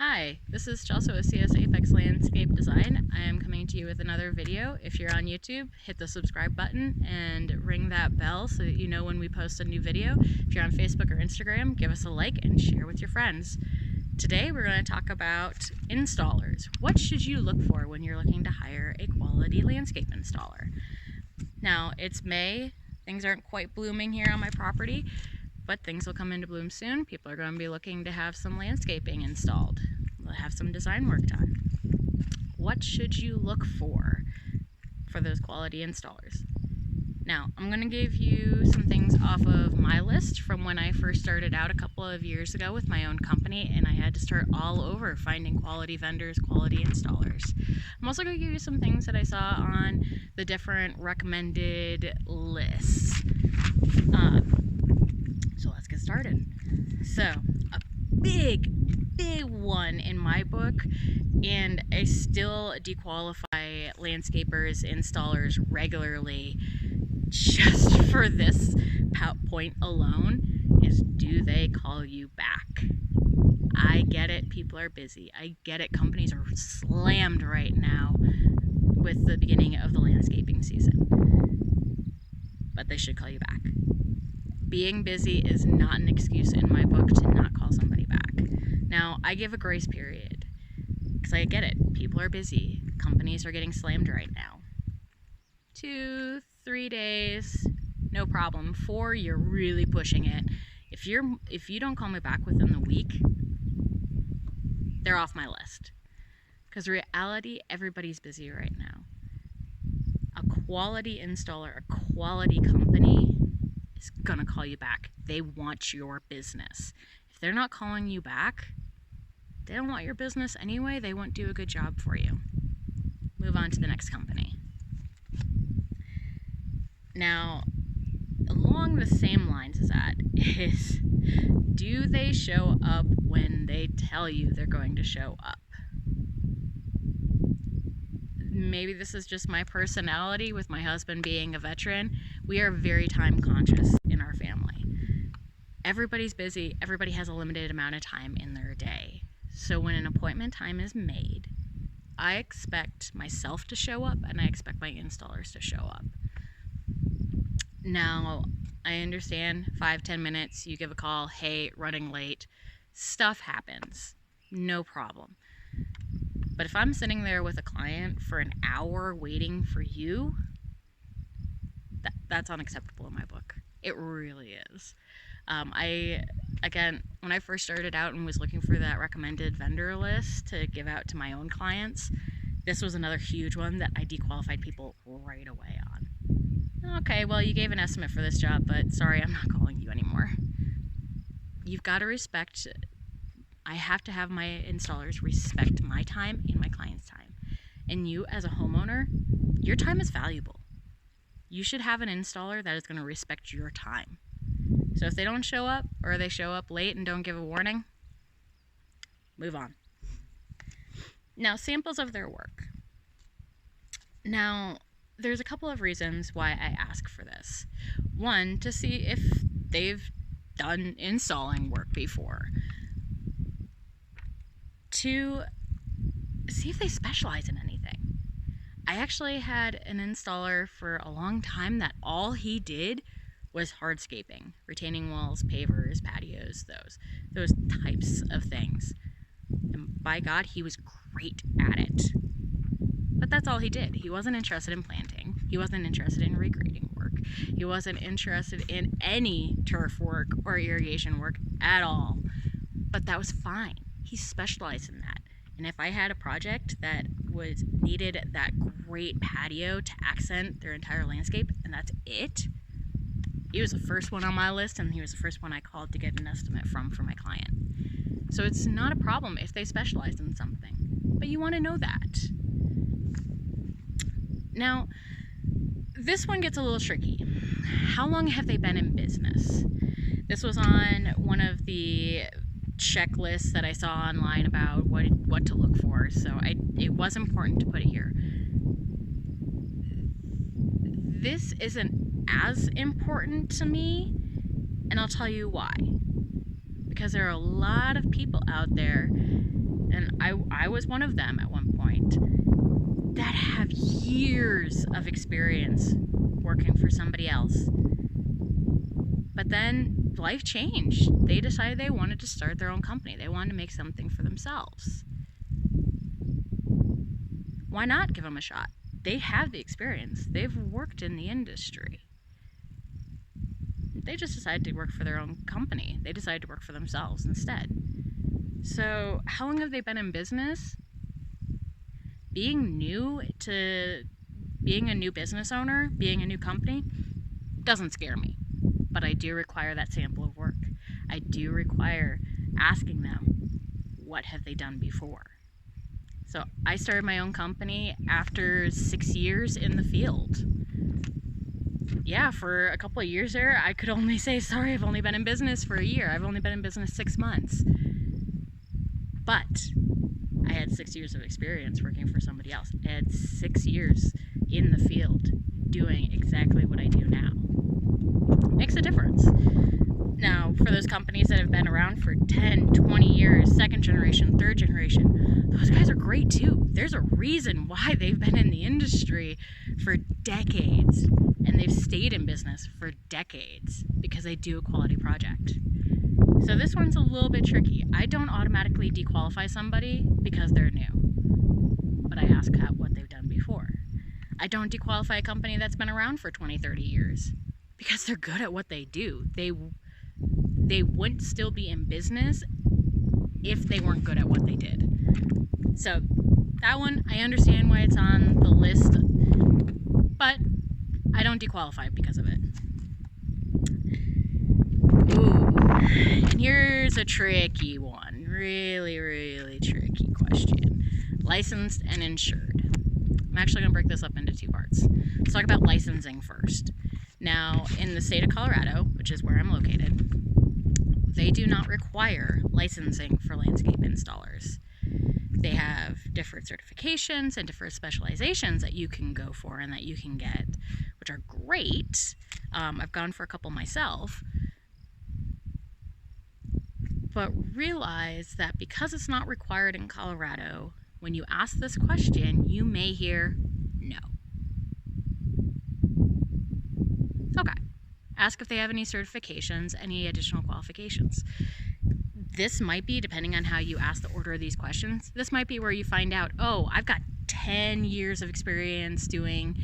Hi, this is Chelsea with CS Apex Landscape Design. I am coming to you with another video. If you're on YouTube, hit the subscribe button and ring that bell so that you know when we post a new video. If you're on Facebook or Instagram, give us a like and share with your friends. Today we're going to talk about installers. What should you look for when you're looking to hire a quality landscape installer? Now, it's May. Things aren't quite blooming here on my property, but things will come into bloom soon. People are going to be looking to have some landscaping installed. They'll have some design work done. What should you look for those quality installers? Now, I'm going to give you some things off of my list from when I first started out a couple of years ago with my own company, and I had to start all over finding quality vendors, quality installers. I'm also going to give you some things that I saw on the different recommended lists. So let's get started. So, a big one in my book, and I still dequalify landscapers, installers regularly just for this point alone, is do they call you back? I get it, people are busy. I get it, companies are slammed right now with the beginning of the landscaping season. But they should call you back. Being busy is not an excuse in my book to not call somebody back. Now, I give a grace period because I get it. People are busy. Companies are getting slammed right now. 2-3 days, no problem. 4, you're really pushing it. If you don't call me back within the week, they're off my list. Because reality, everybody's busy right now. A quality installer, a quality company is gonna call you back. They want your business. If they're not calling you back, they don't want your business anyway. They won't do a good job for you. Move on to the next company. Now, along the same lines as that is, do they show up when they tell you they're going to show up? Maybe this is just my personality with my husband being a veteran. We are very time conscious in our family. Everybody's busy. Everybody has a limited amount of time in their day. So when an appointment time is made, I expect myself to show up and I expect my installers to show up. Now, I understand 5-10 minutes, you give a call, hey, running late. Stuff happens. No problem. But if I'm sitting there with a client for an hour waiting for you, that's unacceptable in my book. It really is. When I first started out and was looking for that recommended vendor list to give out to my own clients, this was another huge one that I dequalified people right away on. Okay, well, you gave an estimate for this job, but sorry, I'm not calling you anymore. You've got to respect. I have to have my installers respect my time and my client's time. And you, as a homeowner, your time is valuable. You should have an installer that is going to respect your time. So if they don't show up, or they show up late and don't give a warning, move on. Now, samples of their work. Now, there's a couple of reasons why I ask for this. One, to see if they've done installing work before. 2, see if they specialize in anything. I actually had an installer for a long time that all he did was hardscaping, retaining walls, pavers, patios, those types of things. And by God, he was great at it. But that's all he did. He wasn't interested in planting. He wasn't interested in regrading work. He wasn't interested in any turf work or irrigation work at all. But that was fine. He specialized in that. And if I had a project that needed that great patio to accent their entire landscape, and that's it, he was the first one on my list, and he was the first one I called to get an estimate from for my client. So it's not a problem if they specialize in something, but you want to know that. Now, this one gets a little tricky. How long have they been in business? This was on one of the checklists that I saw online about what to look for, so it was important to put it here. This isn't as important to me, and I'll tell you why. Because there are a lot of people out there was one of them at one point, that have years of experience working for somebody else. But then life changed. They decided they wanted to start their own company. They wanted to make something for themselves. Why not give them a shot? They have the experience. They've worked in the industry. They just decided to work for their own company. They decided to work for themselves instead. So how long have they been in business? Being a new business owner, being a new company, doesn't scare me. But I do require that sample of work. I do require asking them, what have they done before? So I started my own company after 6 years in the field. Yeah, for a couple of years there, I could only say, sorry, I've only been in business for a year. I've only been in business 6 months. But I had 6 years of experience working for somebody else. I had 6 years in the field doing exactly what I do now. It makes a difference. Now, for those companies that have been around for 10, 20 years, second generation, third generation, those guys are great too. There's a reason why they've been in the industry for decades, and they've stayed in business for decades because they do a quality project. So this one's a little bit tricky. I don't automatically dequalify somebody because they're new, but I ask what they've done before. I don't dequalify a company that's been around for 20, 30 years because they're good at what they do. They wouldn't still be in business if they weren't good at what they did. So that one, I understand why it's on the list, but I don't dequalify because of it. Ooh, and here's a tricky one. Really, really tricky question. Licensed and insured. I'm actually going to break this up into 2 parts. Let's talk about licensing first. Now, in the state of Colorado, which is where I'm located, they do not require licensing for landscape installers. They have different certifications and different specializations that you can go for and that you can get, which are great. I've gone for a couple myself. But realize that because it's not required in Colorado, when you ask this question, you may hear no. Okay. Ask if they have any certifications, any additional qualifications. This might be, depending on how you ask the order of these questions, this might be where you find out, oh, I've got 10 years of experience doing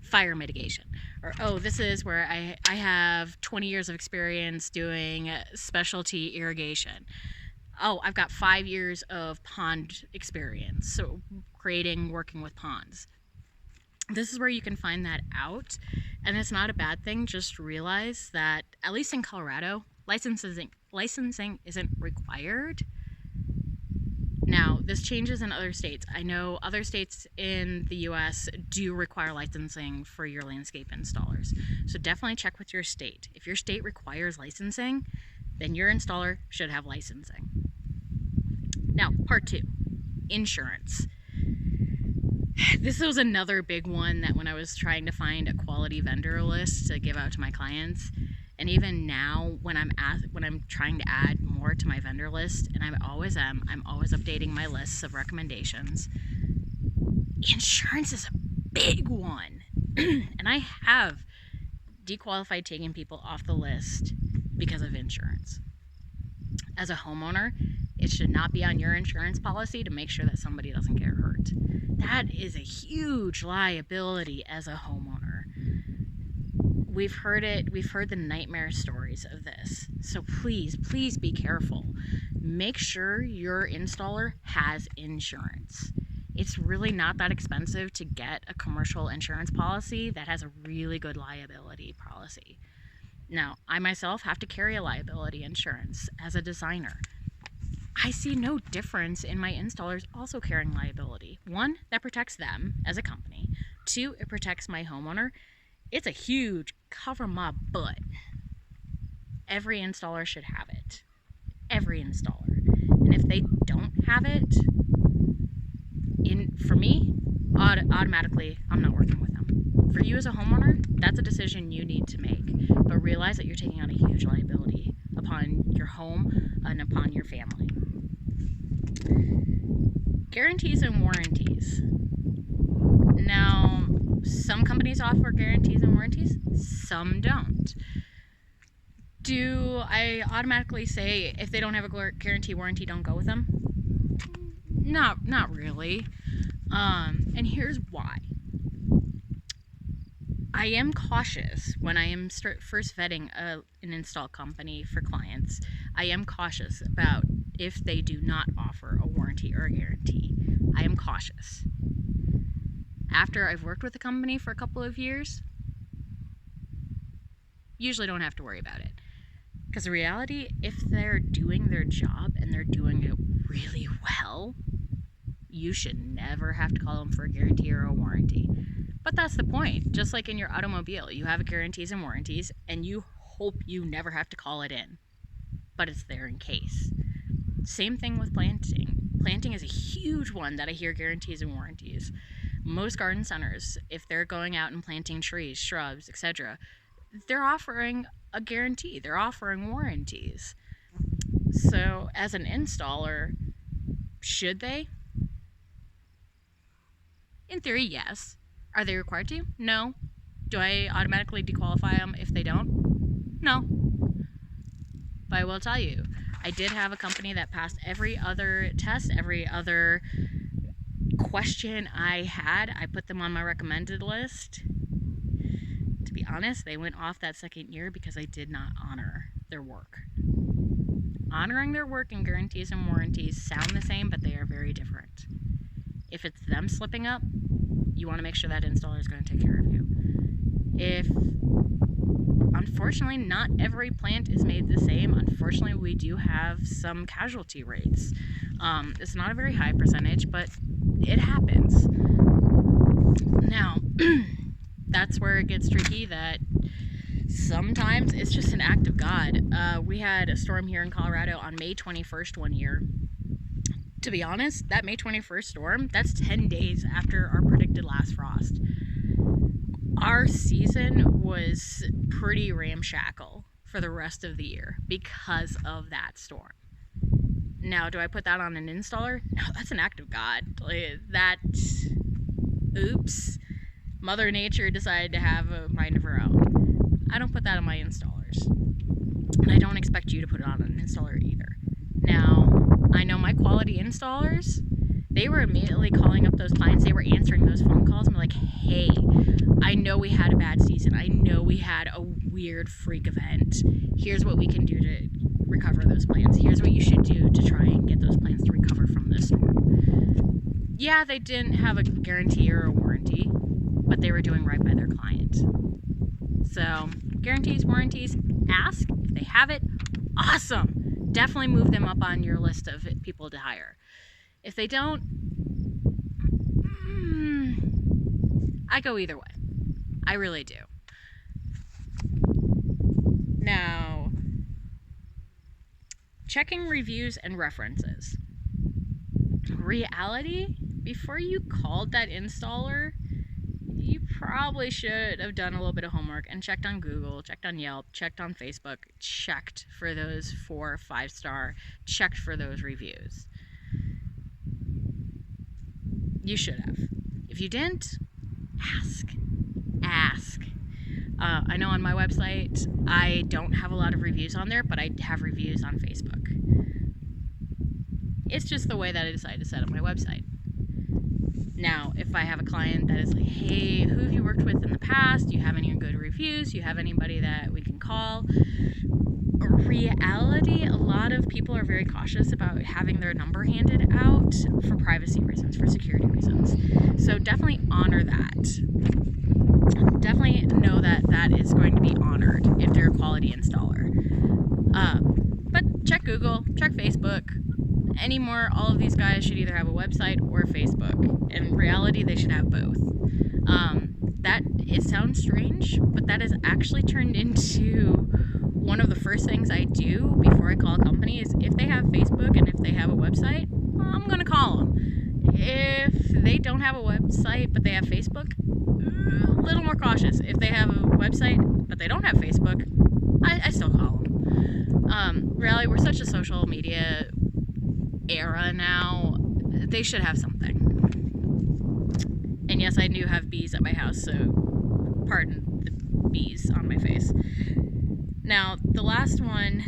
fire mitigation. Or, oh, this is where I have 20 years of experience doing specialty irrigation. Oh, I've got 5 years of pond experience, so working with ponds. This is where you can find that out, and it's not a bad thing. Just realize that, at least in Colorado, licensing isn't required. Now, this changes in other states. I know other states in the US do require licensing for your landscape installers. So definitely check with your state. If your state requires licensing, then your installer should have licensing. Now, part 2, insurance. This was another big one that when I was trying to find a quality vendor list to give out to my clients, and even now when I'm trying to add more to my vendor list, and I'm always updating my lists of recommendations, insurance is a big one. And I have dequalified taking people off the list because of insurance. As a homeowner, it should not be on your insurance policy to make sure that somebody doesn't get hurt. That is a huge liability as a homeowner. We've heard the nightmare stories of this. So please be careful. Make sure your installer has insurance. It's really not that expensive to get a commercial insurance policy that has a really good liability policy. Now, I myself have to carry a liability insurance as a designer. I see no difference in my installers also carrying liability. 1, that protects them as a company. 2, it protects my homeowner. It's a huge cover my butt. Every installer should have it. Every installer. And if they don't have it, for me, automatically, I'm not working with them. For you as a homeowner, that's a decision you need to make. But realize that you're taking on a huge liability upon your home and upon your family. Guarantees and warranties. Now, some companies offer guarantees and warranties, some don't. Do I automatically say if they don't have a guarantee warranty, don't go with them? Not really. And here's why. I am cautious when I am first vetting an install company for clients. I am cautious about if they do not offer a warranty or a guarantee. I am cautious. After I've worked with a company for a couple of years, usually don't have to worry about it. Because the reality, if they're doing their job and they're doing it really well, you should never have to call them for a guarantee or a warranty. But that's the point. Just like in your automobile, you have guarantees and warranties, and you hope you never have to call it in. But it's there in case. Same thing with planting. Planting is a huge one that I hear guarantees and warranties. Most garden centers, if they're going out and planting trees, shrubs, etc., they're offering a guarantee. They're offering warranties. So as an installer, should they? In theory, yes. Are they required to? No. Do I automatically disqualify them if they don't? No. But I will tell you, I did have a company that passed every other test, every other question I had. I put them on my recommended list. To be honest, they went off that second year because I did not honor their work. Honoring their work and guarantees and warranties sound the same, but they are very different. If it's them slipping up, you want to make sure that installer is going to take care of you. If, unfortunately, not every plant is made the same. Unfortunately, we do have some casualty rates. It's not a very high percentage, but it happens. Now, that's where it gets tricky, that sometimes it's just an act of God. We had a storm here in Colorado on May 21st one year. To be honest, that May 21st storm, that's 10 days after our predicted last frost. Our season was pretty ramshackle for the rest of the year because of that storm. Now, do I put that on an installer? No, that's an act of God. Oops, Mother Nature decided to have a mind of her own. I don't put that on my installers. And I don't expect you to put it on an installer either. Now, I know my quality installers, they were immediately calling up those clients. They were answering those phone calls and were like, hey, I know we had a bad season. I know we had a weird freak event. Here's what we can do to recover those plants. Here's what you should do to try and get those plants to recover from this storm. Yeah, they didn't have a guarantee or a warranty, but they were doing right by their client. So, guarantees, warranties, ask. If they have it, awesome. Definitely move them up on your list of people to hire. If they don't, I go either way. I really do. Now, checking reviews and references. Reality, before you called that installer, you probably should have done a little bit of homework and checked on Google, checked on Yelp, checked on Facebook, checked for those 4 or 5-star, checked for those reviews. You should have. If you didn't, ask. I know on my website, I don't have a lot of reviews on there, but I have reviews on Facebook. It's just the way that I decided to set up my website. Now, if I have a client that is like, hey, who have you worked with in the past? Do you have any good reviews? Do you have anybody that we can call? Reality, a lot of people are very cautious about having their number handed out for privacy reasons, for security reasons. So definitely honor that. Definitely know that that is going to be honored if they're a quality installer. But check Google, check Facebook. Anymore, all of these guys should either have a website or Facebook. In reality, they should have both. It sounds strange, but that has actually turned into one of the first things I do before I call a company is if they have Facebook and if they have a website, I'm going to call them. If they don't have a website but they have Facebook, a little more cautious. If they have a website but they don't have Facebook, I still call them. Really, we're such a social media era now. they should have something. And yes, I do have bees at my house, so pardon the bees on my face. Now, the last one...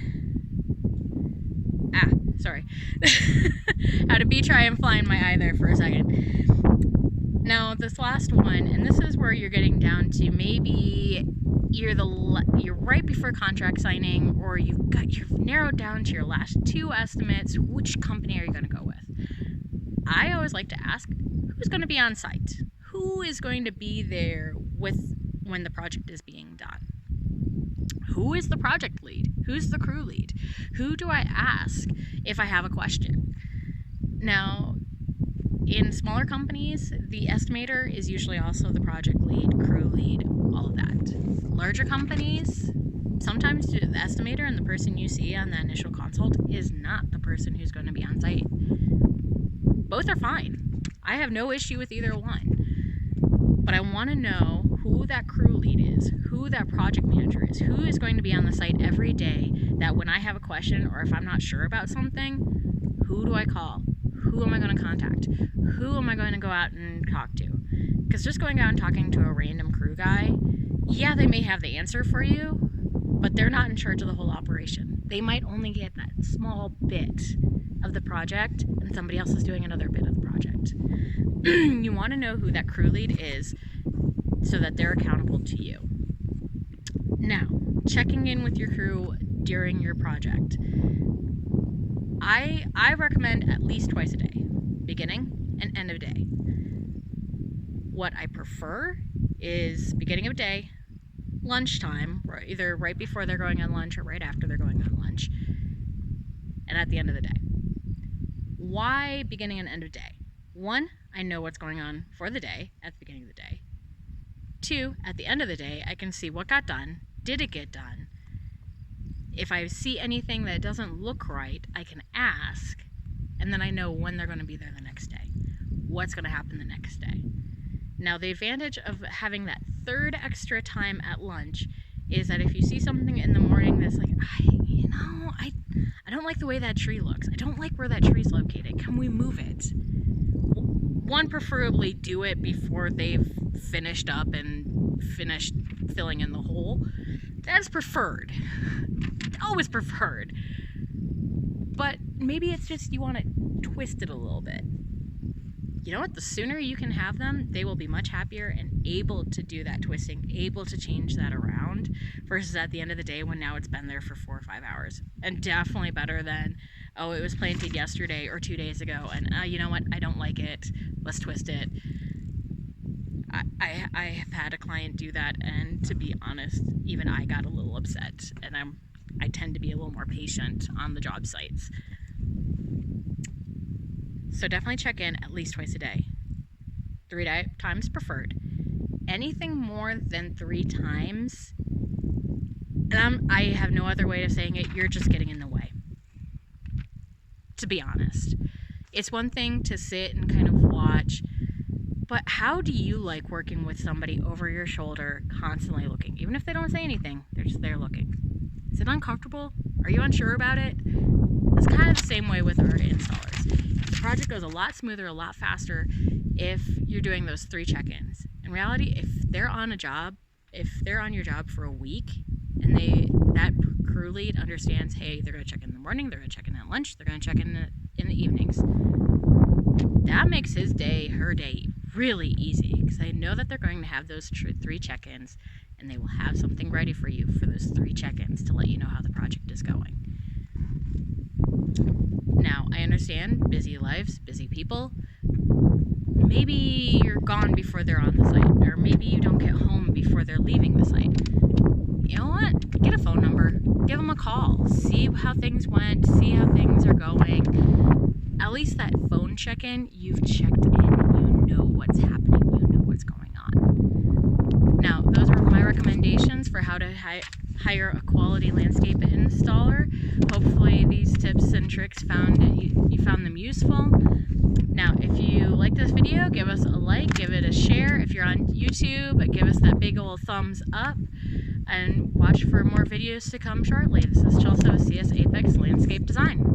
sorry. Had a bee try and fly in my eye there for a second. Now, this last one, and this is where you're getting down to maybe you're right before contract signing, or you've narrowed down to your last 2 estimates. Which company are you going to go with? I always like to ask, who's going to be on site? Who is going to be there when the project is being done? Who is the project lead? Who's the crew lead? Who do I ask if I have a question? Now, in smaller companies, the estimator is usually also the project lead, crew lead, all of that. Larger companies, sometimes the estimator and the person you see on the initial consult is not the person who's going to be on site. Both are fine. I have no issue with either one. But I want to know who that crew lead is, who that project manager is, who is going to be on the site every day, that when I have a question or if I'm not sure about something, who do I call? Who am I going to contact? Who am I going to go out and talk to? Because just going out and talking to a random crew guy, yeah, they may have the answer for you, but they're not in charge of the whole operation. They might only get that small bit of the project, and somebody else is doing another bit of the project. You want to know who that crew lead is so that they're accountable to you. Now, checking in with your crew during your project. I recommend at least twice a day, beginning and end of day. What I prefer is beginning of day, lunchtime, or either right before they're going on lunch or right after they're going on lunch, and at the end of the day. Why beginning and end of day? 1, I know what's going on for the day at the beginning of the day. 2, at the end of the day, I can see what got done, did it get done. If I see anything that doesn't look right, I can ask, and then I know when they're going to be there the next day. What's going to happen the next day. Now, the advantage of having that 3rd extra time at lunch is that if you see something in the morning that's like, I don't like the way that tree looks. I don't like where that tree's located. Can we move it? 1, preferably do it before they've finished up and finished filling in the hole. That's preferred. Always preferred. But maybe it's just you want to twist it a little bit. You know what? The sooner you can have them, they will be much happier and able to do that twisting, able to change that around, versus at the end of the day when now it's been there for 4 or 5 hours. And definitely better than, oh, it was planted yesterday or 2 days ago, and you know what? I don't like it. Let's twist it. I have had a client do that, and to be honest, even I got a little upset, and I tend to be a little more patient on the job sites. So definitely check in at least twice a day. 3 times preferred. Anything more than 3 times, and I have no other way of saying it, you're just getting in the way. To be honest. It's one thing to sit and kind of watch, but how do you like working with somebody over your shoulder, constantly looking? Even if they don't say anything, they're just there looking. Is it uncomfortable? Are you unsure about it? It's kind of the same way with our installers. The project goes a lot smoother, a lot faster if you're doing those 3 check-ins. In reality, if they're on your job for a week, and that crew lead understands, hey, they're going to check in the morning, they're going to check in at lunch, they're going to check in the evenings. That makes his day, her day, really easy, because they know that they're going to have those 3 check-ins, and they will have something ready for you for those 3 check-ins to let you know how the project is going. Now, I understand busy lives, busy people. Maybe you're gone before they're on the site, or maybe you don't get home before they're leaving the site. You know what? Get a phone number, give them a call, see how things went, see how things are going. At least that phone check-in, you've checked in, you know what's happening, you know what's going on. Now, those are my recommendations for how to hire a quality landscape installer. Hopefully these tips and tricks you found them useful. Now, if you like this video, give us a like, give it a share. If you're on YouTube, give us that big old thumbs up, and watch for more videos to come shortly. This is Chelsea with CS Apex Landscape Design.